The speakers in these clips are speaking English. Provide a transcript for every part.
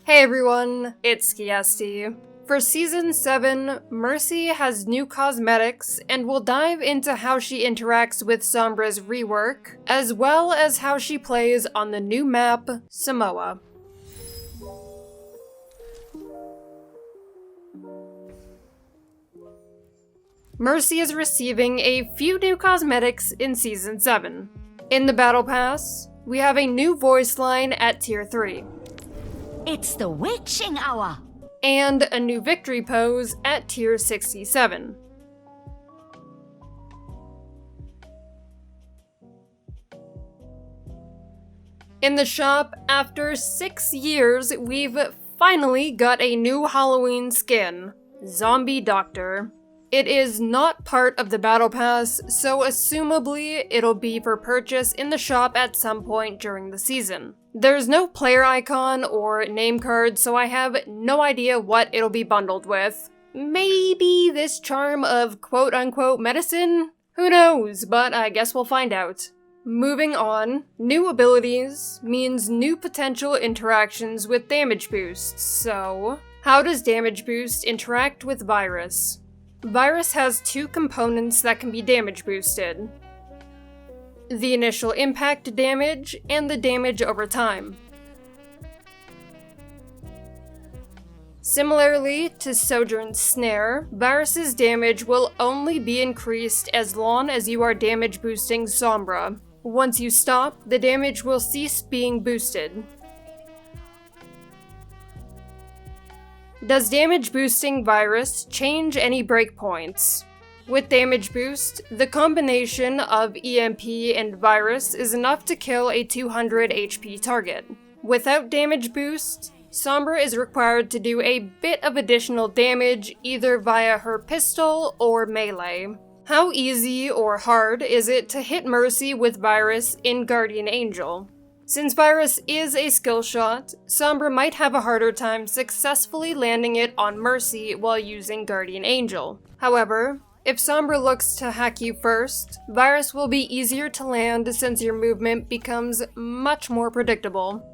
Hey everyone, it's Skiesti. For Season 7, Mercy has new cosmetics, and we'll dive into how she interacts with Sombra's rework, as well as how she plays on the new map, Samoa. Mercy is receiving a few new cosmetics in Season 7. In the Battle Pass, we have a new voice line at Tier 3. It's the witching hour! And a new victory pose at Tier 67. In the shop, after 6 years, we've finally got a new Halloween skin, Zombie Doctor. It is not part of the Battle Pass, so assumably it'll be for purchase in the shop at some point during the season. There's no player icon or name card, so I have no idea what it'll be bundled with. Maybe this charm of quote-unquote medicine? Who knows, but I guess we'll find out. Moving on, new abilities means new potential interactions with damage boosts, so how does damage boost interact with Virus? Virus has two components that can be damage boosted: the initial impact damage and the damage over time. Similarly to Sojourn's Snare, Virus's damage will only be increased as long as you are damage boosting Sombra. Once you stop, the damage will cease being boosted. Does damage boosting Virus change any breakpoints? With damage boost, the combination of EMP and Virus is enough to kill a 200 HP target. Without damage boost, Sombra is required to do a bit of additional damage either via her pistol or melee. How easy or hard is it to hit Mercy with Virus in Guardian Angel? Since Virus is a skill shot, Sombra might have a harder time successfully landing it on Mercy while using Guardian Angel. However, if Sombra looks to hack you first, Virus will be easier to land since your movement becomes much more predictable.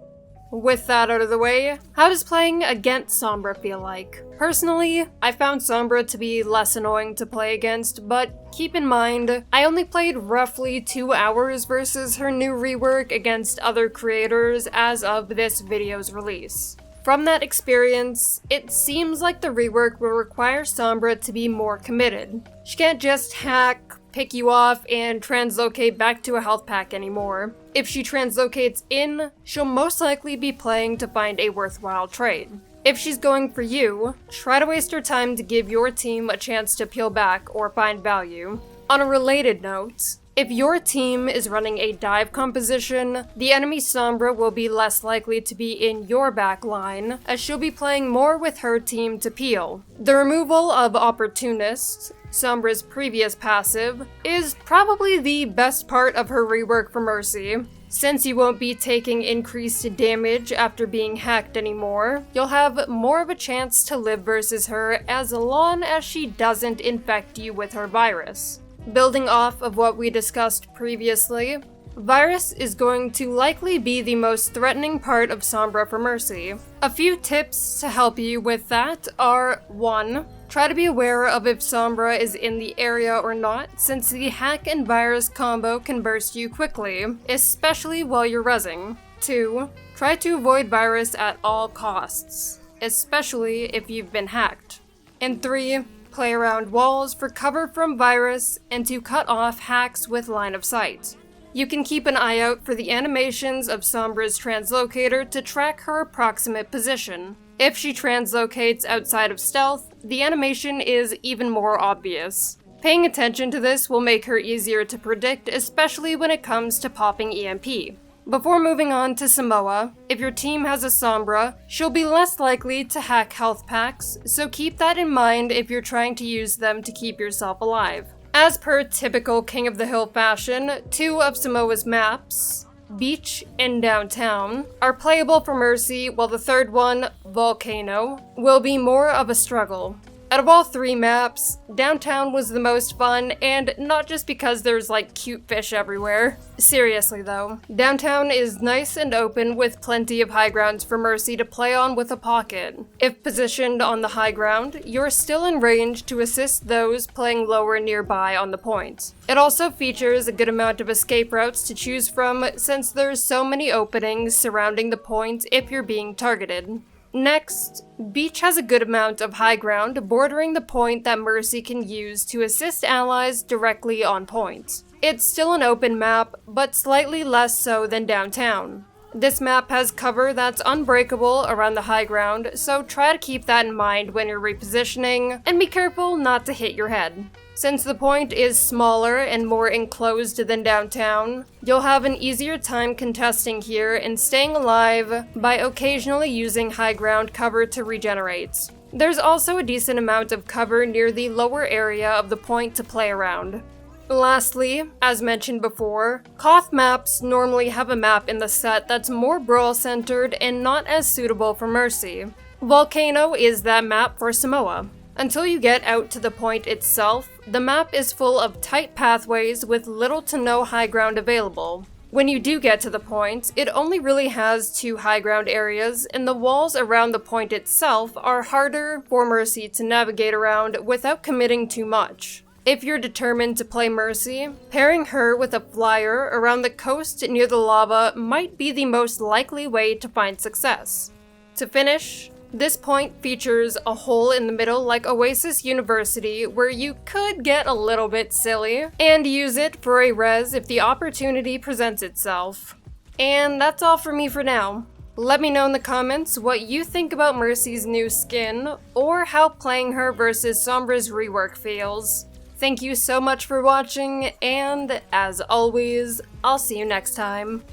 With that out of the way, how does playing against Sombra feel like? Personally, I found Sombra to be less annoying to play against, but keep in mind, I only played roughly 2 hours versus her new rework against other creators as of this video's release. From that experience, it seems like the rework will require Sombra to be more committed. She can't just hack, pick you off, and translocate back to a health pack anymore. If she translocates in, she'll most likely be playing to find a worthwhile trade. If she's going for you, try to waste her time to give your team a chance to peel back or find value. On a related note, if your team is running a dive composition, the enemy Sombra will be less likely to be in your back line, as she'll be playing more with her team to peel. The removal of Opportunist, Sombra's previous passive, is probably the best part of her rework for Mercy. Since you won't be taking increased damage after being hacked anymore, you'll have more of a chance to live versus her as long as she doesn't infect you with her virus. Building off of what we discussed previously, Virus is going to likely be the most threatening part of Sombra for Mercy. A few tips to help you with that are: 1. Try to be aware of if Sombra is in the area or not, since the hack and virus combo can burst you quickly, especially while you're rezzing. 2. Try to avoid virus at all costs, especially if you've been hacked. And 3. Play around walls for cover from virus and to cut off hacks with line of sight. You can keep an eye out for the animations of Sombra's translocator to track her approximate position. If she translocates outside of stealth, the animation is even more obvious. Paying attention to this will make her easier to predict, especially when it comes to popping EMP. Before moving on to Samoa, if your team has a Sombra, she'll be less likely to hack health packs, so keep that in mind if you're trying to use them to keep yourself alive. As per typical King of the Hill fashion, 2 of Samoa's maps, Beach and Downtown, are playable for Mercy, while the third one, Volcano, will be more of a struggle. Out of all 3 maps, Downtown was the most fun, and not just because there's like cute fish everywhere. Seriously though, Downtown is nice and open with plenty of high grounds for Mercy to play on with a pocket. If positioned on the high ground, you're still in range to assist those playing lower nearby on the point. It also features a good amount of escape routes to choose from since there's so many openings surrounding the point if you're being targeted. Next, Beach has a good amount of high ground bordering the point that Mercy can use to assist allies directly on point. It's still an open map, but slightly less so than Downtown. This map has cover that's unbreakable around the high ground, so try to keep that in mind when you're repositioning, and be careful not to hit your head. Since the point is smaller and more enclosed than Downtown, you'll have an easier time contesting here and staying alive by occasionally using high ground cover to regenerate. There's also a decent amount of cover near the lower area of the point to play around. Lastly, as mentioned before, Koth maps normally have a map in the set that's more brawl-centered and not as suitable for Mercy. Volcano is that map for Samoa. Until you get out to the point itself, the map is full of tight pathways with little to no high ground available. When you do get to the point, it only really has 2 high ground areas, and the walls around the point itself are harder for Mercy to navigate around without committing too much. If you're determined to play Mercy, pairing her with a flyer around the coast near the lava might be the most likely way to find success. To finish, this point features a hole in the middle like Oasis University where you could get a little bit silly and use it for a res if the opportunity presents itself. And that's all for me for now. Let me know in the comments what you think about Mercy's new skin, or how playing her versus Sombra's rework feels. Thank you so much for watching, and as always, I'll see you next time.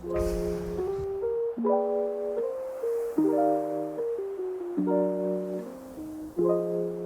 Thank you.